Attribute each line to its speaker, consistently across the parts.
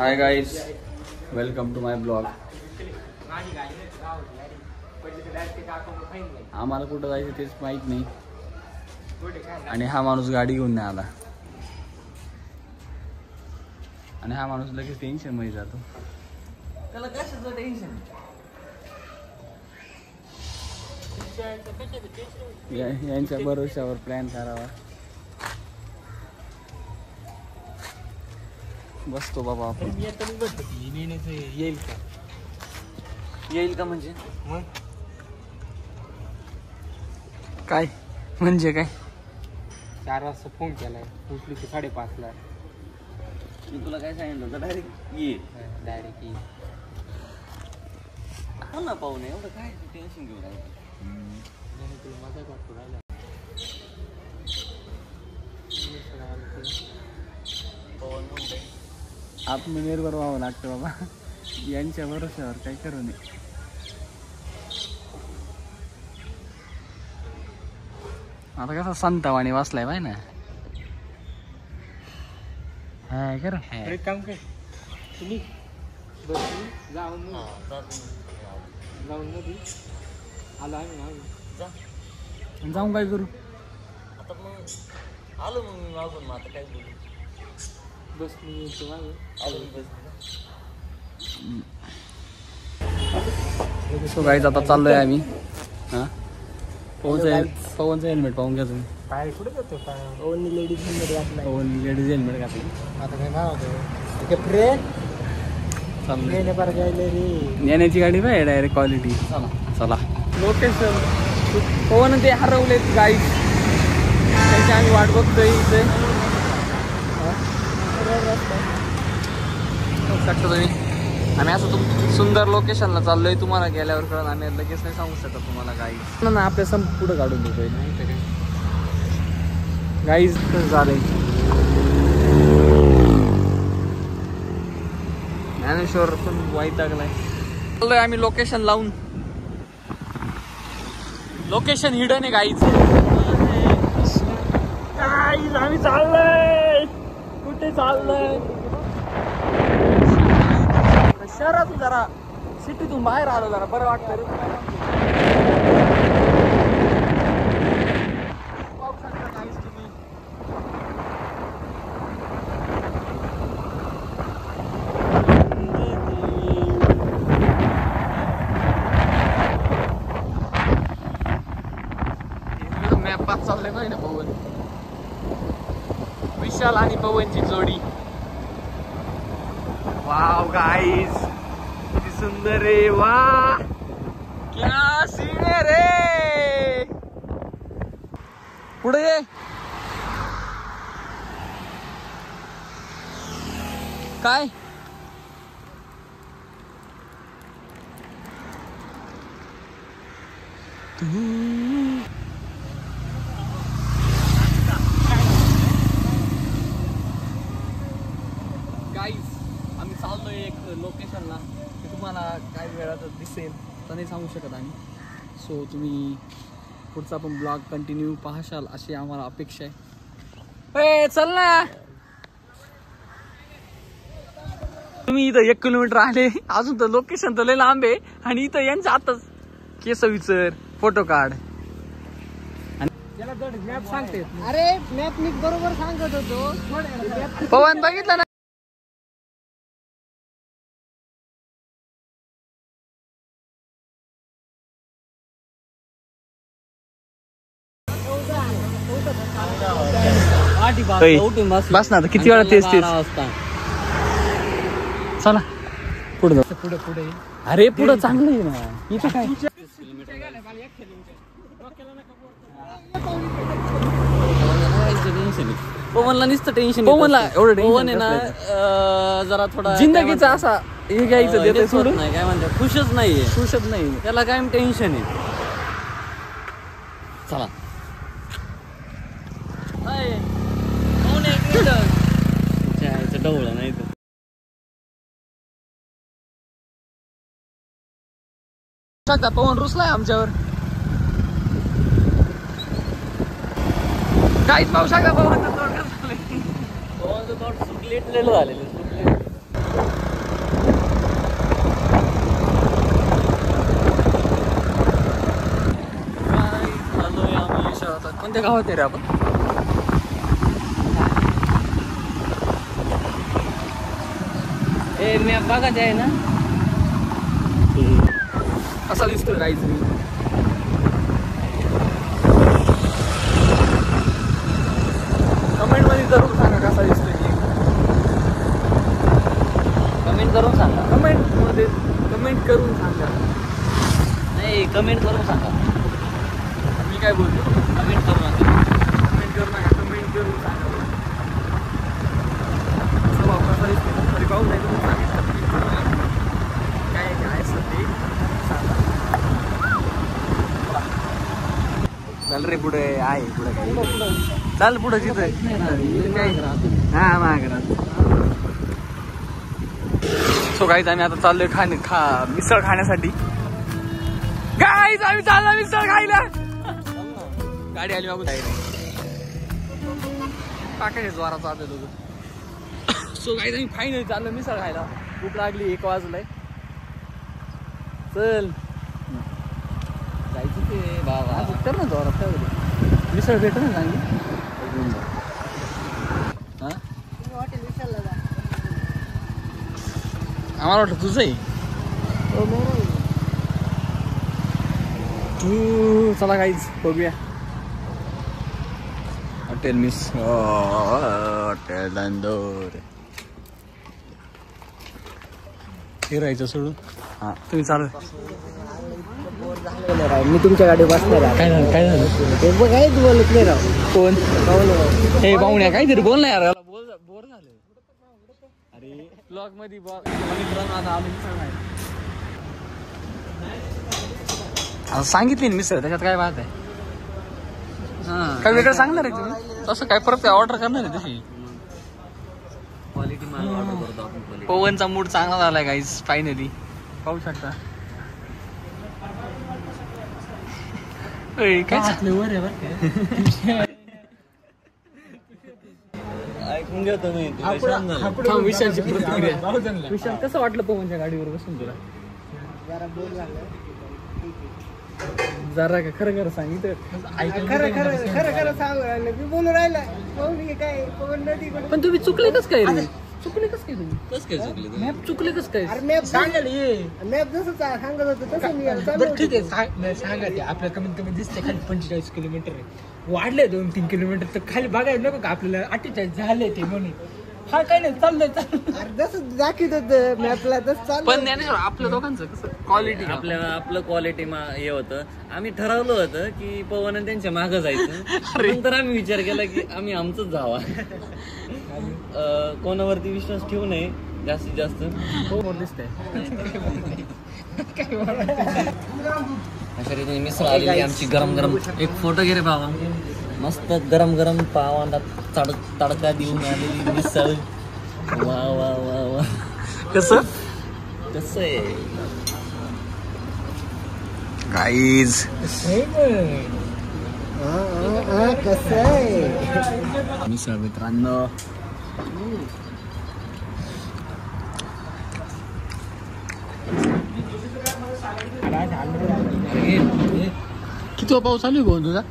Speaker 1: High guys, welcome to my blog. आम्हाला कुठं जायचं तेच माहीत नाही आणि हा माणूस गाडी घेऊन नाही आला आणि हा माणूस लगेच टेन्शन मध्ये जातो. त्याला कशाचं टेन्शन? यांच्या भरोश्यावर प्लॅन करावा. बसतो बाबा आपण.
Speaker 2: येईल का?
Speaker 1: येईल का म्हणजे काय? म्हणजे काय?
Speaker 2: 4 वाजता फोन केलाय, उठली की 5:30ला.
Speaker 1: मी तुला काय सांगितलं होतं? डायरेक्ट ये.
Speaker 2: डायरेक्ट ये.
Speaker 1: हो ना पाहुणे, एवढं काय टेन्शन घेऊन राहिलं?
Speaker 2: तुला मजा वाटतो राहिला.
Speaker 1: आत्मनिर्भर व्हावं लागतं बाबा. यांच्या भरोश्यावर काही करू नये. आता कसा संतावाणी वाचलाय बाय ना. हाय कर
Speaker 2: एक काम कर, तुम्ही जाऊन नदी आलो आम्ही.
Speaker 1: जाऊन काय करू?
Speaker 2: आता मग आलो मग मी मागून. मग आता काय बोलू? बस मी येतो मागे.
Speaker 1: सो गाईज आता चाललोय आम्ही. हा पवनचं हेल्मेट पाहून घ्या तुम्ही.
Speaker 2: पाय कुठे जातो? पवननी लेडीज हेल्मेट घातलाय.
Speaker 1: पवन लेडीज हेल्मेट घातलं.
Speaker 2: आता काय नाव होतं फ्रेंड
Speaker 1: चाललंय
Speaker 2: पर जायला रे.
Speaker 1: नेण्याची गाडी बाय डायरेक्ट क्वालिटी. चला चला. लोकेशन पवन ते हरवलेत गाईज. त्यांची आम्ही वाट बघतोय इथे. शकतो तुम्ही. आम्ही असं सुंदर लोकेशनला चाललोय. तुम्हाला गेल्यावर कळत. आम्ही लगेच नाही सांगू शकत तुम्हाला गाईज. ना आपल्या सम पुढं काढून देतोय गाईज. कसं झालंय ज्ञानेश्वर पण वैतागलाय. चाललोय आम्ही लोकेशन लावून. लोकेशन हिडन आहे गाईज. गाईज आम्ही चाललोय. कुठे चाललोय? शहरातून जरा सिटीतून बाहेर आलो जरा बरं वाटतं रे. पाहू शकता गाईज तुम्ही. मॅपात चाललंय पाहिजे ना पवन. विशाल आणि पवनची जोडी. वाव गाइस, किती सुंदर रे. वा क्या सीन है रे. पुढे ये. काय गाईज आम्ही चाललोय एक लोकेशनला. ते तुम्हाला काय वेळात दिसेल तर नाही सांगू शकत आम्ही. सो तुम्ही पुढचा पण ब्लॉग कंटिन्यू पाहशाल अशी आम्हाला अपेक्षा आहे. चल ना. तुम्ही इथं 1 किलोमीटर आले अजून तर लोकेशन तर लय लांब आहे. आणि इथं यांच्या आताच केस विचार फोटो काढ.
Speaker 2: मॅप सांगते. अरे मॅप मी बरोबर सांगत होतो.
Speaker 1: पवन बघितलं ना. बस ना आता किती वेळा तेच तेच. चला पुढे जाऊ.
Speaker 2: पुढे पुढे.
Speaker 1: अरे पुढं चांगलं आहे ना. इथं काय पवनला नुसतं टेन्शन. पवनला एवढं पवन आहे ना जरा थोडा जिंदगीचा असा हे घ्यायचं देते सोडून नाही. काय म्हणतात खुशच नाहीये. खुशच नाही त्याला काय टेन्शन आहे. चला डवळा नाही तर पवन रुसलाय आमच्यावर. काहीच पाहू शकता पवनचं तोंड कसं झालंय. पवनचं तोंड सुकलेटलेलं झालेलं. कोणत्या गावात आहे रे आपण?
Speaker 2: ए मॅप बघायचं आहे ना.
Speaker 1: कसा दिसतोय गाईज मी? कमेंट मध्ये जरूर सांगा कसा दिसतोय मी.
Speaker 2: कमेंट करून सांगा.
Speaker 1: कमेंट करून सांगा.
Speaker 2: नाही कमेंट करून सांगा.
Speaker 1: मी काय बोलतो?
Speaker 2: कमेंट करू नका.
Speaker 1: कमेंट करू नका, कमेंट करून सांगा. असं भाऊ कसा दिसतोय तरी पाहून नाही तुम्ही सांगितलं काय काय असं ते सांगा. चल रे पुढे आहे पुढे काय चाल पुढे तिथं हा मागरात. सो गाईज आम्ही आता चाललोय मिसळ खाण्यासाठी. गाईज आम्ही चाललो मिसळ खायला. गाडी आली बाबू टाकायचे जोरात चालू दोघं. सो गाईज आम्ही फायनली चाललो मिसळ खायला. भूक लागली 1 वाजलाय. चल
Speaker 2: जायचं ते बाबा.
Speaker 1: कर ना जोरात काय मिसळ भेट ना चांगली. आम्हाला वाटतं तुझं आहे. तू चला काहीच बघूया. हॉटेल हॉटेल नंदोर फिरायचं सोडून. हा तुम्ही चालू.
Speaker 2: मी तुमच्या गाडी बसणार आहे.
Speaker 1: काय झालं काय झालं?
Speaker 2: ते बघ काहीच बोलत नाही राव.
Speaker 1: कोण? हे पाहुण्या काहीतरी बोल ना यार. बोर झालं. अरे ब्लॉग मध्ये सांगितली ना मिसळ त्याच्यात काय बात आहे? काय वेगळं सांगणार आहे तुम्ही? तसं काय परत ऑर्डर करणार आहे तशी?
Speaker 2: क्वालिटी माल ऑर्डर करतो आपण.
Speaker 1: पवनचा मूड चांगला झालाय गाईस फायनली पाहू शकता. काय
Speaker 2: ऐकून घेतो मी.
Speaker 1: विशालची प्रतिक्रिया. विशाल कसं वाटलं पवनच्या गाडीवर बसून तुला? जरा का खरं खरं सांगितलं.
Speaker 3: खरं सांगू राहिलं मी बोलू राहिलं काय
Speaker 1: पण तुम्ही चुकले कस काय रे? चुकले कस काय तुम्ही?
Speaker 2: कस काय चुकले?
Speaker 1: मॅप चुकले कस काय?
Speaker 3: अरे मॅप मॅप जसं सांगत होतं तसं मी
Speaker 4: बरं ठीक आहे सांगा ते आपल्याला कमीत कमी दिसते खाली 45 किलोमीटर आहे. वाढले 2-3 किलोमीटर तर खाली बघायला नको का आपल्याला 48 झाले ते म्हणून. हा काय नाही चाललंय
Speaker 3: अरे जसं दाखवत होतं मॅपला तसं चालू.
Speaker 1: पण ज्ञानेश्वर आपल्या दोघांचं कसं क्वालिटी
Speaker 2: आपलं क्वालिटी हे होतं. आम्ही ठरवलं होतं की पवन आणि त्यांच्या मागं जायचं. नंतर आम्ही विचार केला की आम्ही आमचंच जावा. कोणावरती विश्वास ठेवू नये जास्तीत जास्त.
Speaker 1: हो दिसतंय.
Speaker 2: अशा रीतीने मिसळ आलेली आमची गरम गरम. एक फोटो घे रे बाबा. मस्त गरम गरम पावांना तडका देऊन आलेली मिसळ. वा वा वा वा.
Speaker 1: कसं
Speaker 2: कसं आहे
Speaker 1: गाईज?
Speaker 3: कसं आहे
Speaker 1: मिसळ मित्रांनो. किती पाऊस चालू आहे भाऊ तुझा?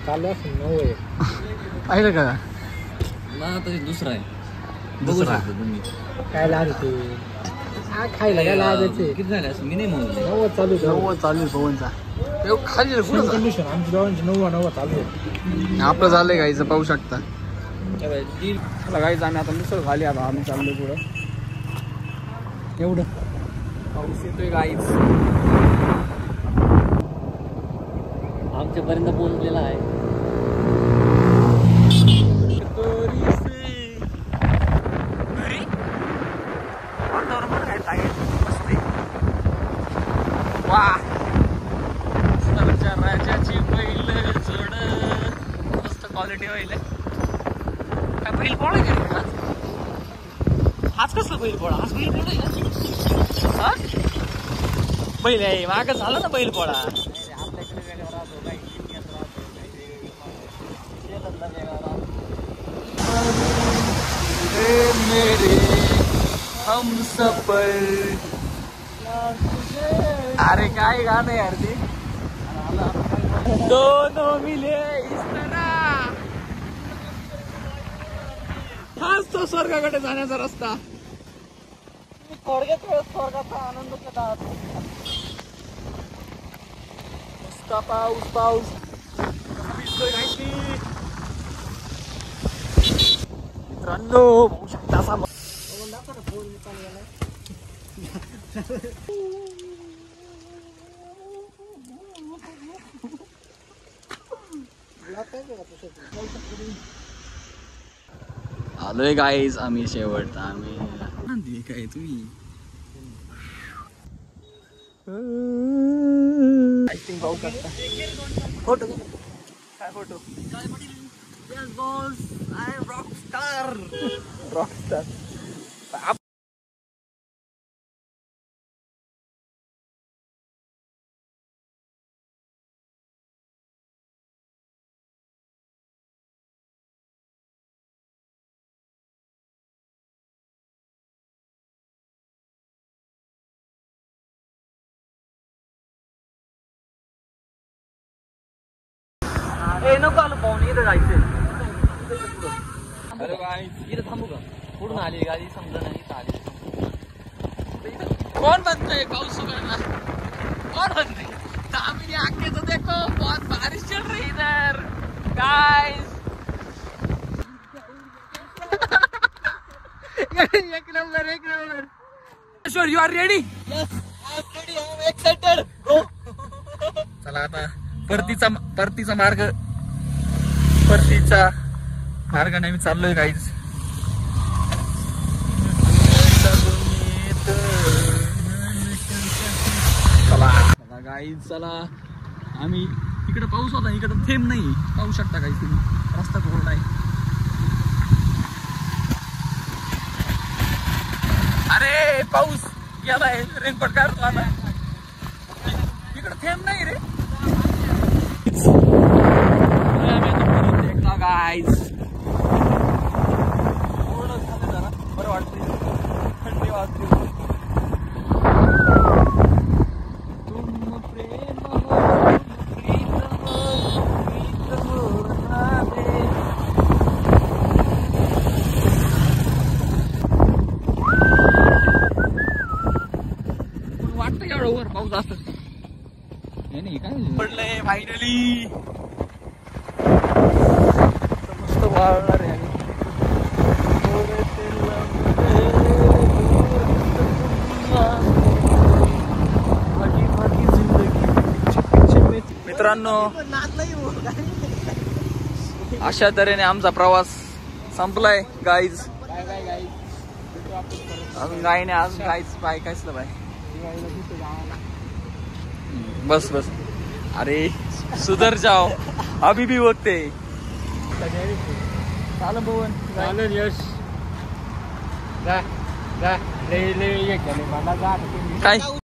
Speaker 4: चालू असेल 9 आहे.
Speaker 1: पाहिलं का?
Speaker 2: आता दुसरा आहे. बघू शकता तुम्ही.
Speaker 4: काय लागते खायला काय लागायचे.
Speaker 2: किती झाले असं मी नाही म्हणून.
Speaker 4: 9 चालू आहे.
Speaker 1: 9 चालू आहे पवनचा. खाली
Speaker 4: कंडिशन आमची दोघांची 9 चालू आहे.
Speaker 1: आपलं झालंय गाईचं पाहू शकता. गाईच आम्ही आता मिसळ खाली आता आम्ही चाललोय पुढं. एवढं पाऊस येतोय गाईच.
Speaker 2: आमच्यापर्यंत पोहोचलेला आहे.
Speaker 1: राजाची बैल जोड मस्त क्वालिटी होईल. काय बैल पोळा गेला आज? कसलं बैल पोळा? आज बैल पोळा बैल आहे माग झाला ना बैल पोळा. मेरे हम सफर. अरे काय गाणं यार ते. दोनों मिले इस तरह. हाच तो स्वर्गाकडे जाण्याचा रस्ता.
Speaker 3: थोडक्यात वेळ स्वर्गाचा आनंद कसा
Speaker 1: नुसता पाऊस पाऊस. भिजतोय माहिती मित्रांनो, बघू शकता असा आलोय गाईज आम्ही शेवट. आम्ही काय तुम्ही आय थिंक पाहू शकता. फोटो काय फोटो आय रॉकस्टार. नको आलो पाहून इथं जायचंय.
Speaker 2: अरे काय इथं थांबू का? कुठून आली गाडी समजा नाही. इथं आली.
Speaker 1: कौन बनतोय पाऊस सुगायला? कौन बनतोय? तामिनी आके तो देखो बहुत बारिश चल रही इधर गाइस.
Speaker 3: एक number.
Speaker 1: Sure you are ready?
Speaker 3: Yes I am ready. I am excited. Go.
Speaker 1: चला आता परतीचा मार्गाने आम्ही चाललोय गाईज. चला गाईज चला. आम्ही इकडे पाऊस होता, इकडे थेंब नाही. पाहू शकता गाईज तुम्ही, रस्ता कोरडा आहे. अरे पाऊस गेलाय, रेनकोट काढतो आता. इकडे थेंब नाही रे गाईज. पूर्ण झालं जरा बरं वाटतंय. थंडी वाजली. वाटतं एवढं वर पाऊस असत नाही. काय पडलंय फायनली. मस्त वाळणार आहे. मित्रांनो, अशा तऱ्हेने आमचा प्रवास संपलाय गाईज. अजून गाय नाही. अजून गाईच पाय कायचलं बाय. बस अरे सुधर जाओ. अभी भी बघते. चालन भवन.
Speaker 4: चालेल यश. जा जा. लय मला जा.
Speaker 1: काय